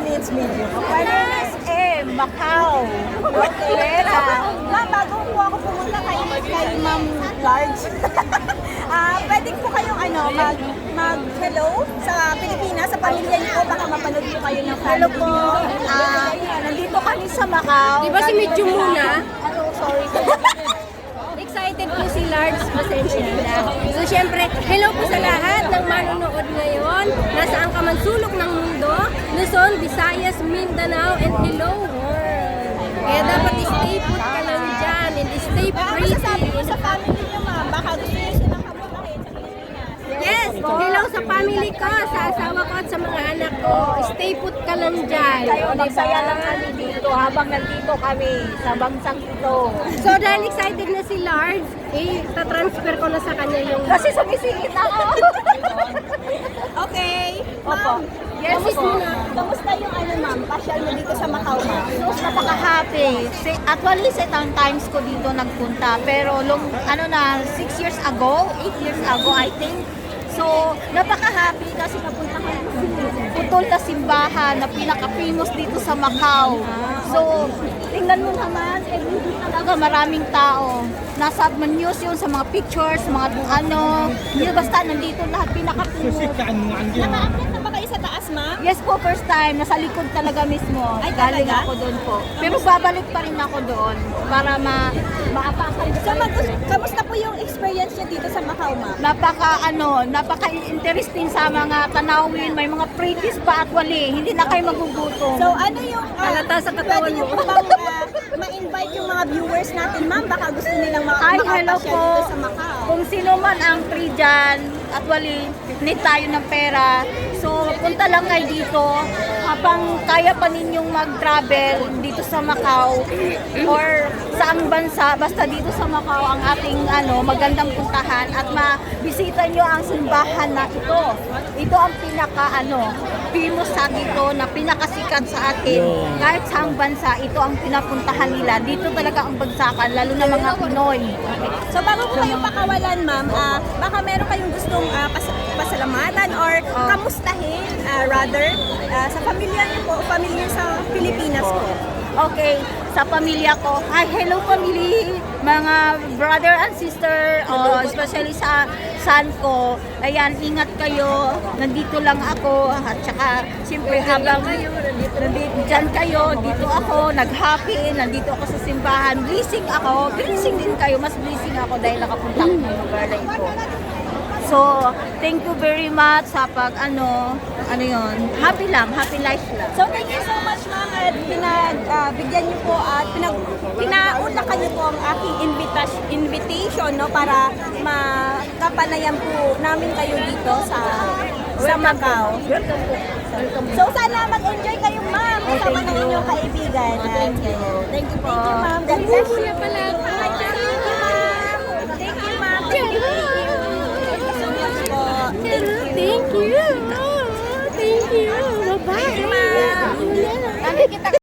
it's medium. Paris, Macau. Okay. Ma'am, bago po ako pumunta kay Ma'am Large, pwede po kayong mag-hello sa Pilipinas, sa pamilya niyo po, baka mapanood po kayo ng family. Hello po. Nandito kami sa Macau. Di ba si Medyo muna? Sorry. Excited po si Large, pasensya na. So syempre, hello po sa lahat ng manonood ngayon. Nasaan ka man sulok ng mundo, Luzon, Visayas, Mindanao, and hello world. Kaya dapat stay put ka lang dyan and stay pretty. Masasabi ko sa family niyo, ma'am, baka gusto niyo silang kamukahin sa Pilipinas. Yes, hello sa family ko, sa asawa ko at sa mga anak ko. Stay put ka lang dyan. Kayo, O, diba? magsaya lang kami dito habang nandito kami sa bansang ito. So dahil excited na si Large, tatransfer ko na sa kanya yung... Kasi sumisingit ako. Okay. Opo. Yes, Kamusta yung ma'am, pasyal mo dito sa Macau, ma'am? So, napaka-happy. Actually, second times ko dito nagpunta. Pero, 6 years ago, 8 years ago, I think. So, napaka-happy kasi napunta ko putol na simbahan na pinaka-famous dito sa Macau. So, tingnan mo naman, everyday talaga maraming tao. Nasa news yun sa mga pictures, mga yun basta nandito lahat pinaka-famous. Nakaakyat na ba kayo sa taas, ma'am? Yes po, first time. Nasa likod talaga mismo. Ay, Galing talaga? ako doon po. Pero babalik pa rin ako doon para maapakan. So, kamusta po yung experience niyo dito sa Macau, ma'am? Napaka-interesting sa mga tanawin. May mga practice pa actually. Hindi na kayo magugutom. So, ano yung... Halata sa katawan pwede niyo mo. po bang ma-invite yung mga viewers natin, ma'am? Baka gusto nilang Ay, hello makapasyal po. dito sa Macau. Kung sino man ang free dyan, actually, need tayo ng pera. So, punta lang kayo dito. Habang kaya pa ninyong mag-travel dito sa Macau or saang bansa, basta dito sa Macau ang ating magandang puntahan at mabisita nyo ang simbahan na ito. Ito ang famous sa dito na pinakasikat sa atin. Kahit saang bansa, ito ang pinapuntahan nila. Dito talaga ang bagsakan, lalo na mga Pinoy. So, bago ko kayo pakawalan, ma'am, baka meron kayong gustong pasalamatan or kamustahin, rather, sa pamilya niyo po, pamilya sa Pilipinas po. Okay, sa pamilya ko. Hi, hello family, mga brother and sister, especially sa son ko. Ayan, ingat kayo. Nandito lang ako. At saka, siyempre, habang nandito dyan kayo, dito ako, nag-happy, nandito ako sa simbahan. Blessing ako. Blessing din kayo. Mas blessing ako dahil nakapunta ako ng lugar na ito. So, thank you very much sa happy life lang. So, thank you so much, ma'am, at bigyan niyo po at pinaunlakan niyo po ang aking invitation, no, para makapanayan po namin kayo dito sa Macau. So, sana mag-enjoy kayo, ma'am, kasama ng inyong kaibigan. Thank you. Thank you po. Thank you, ma'am. God bless you.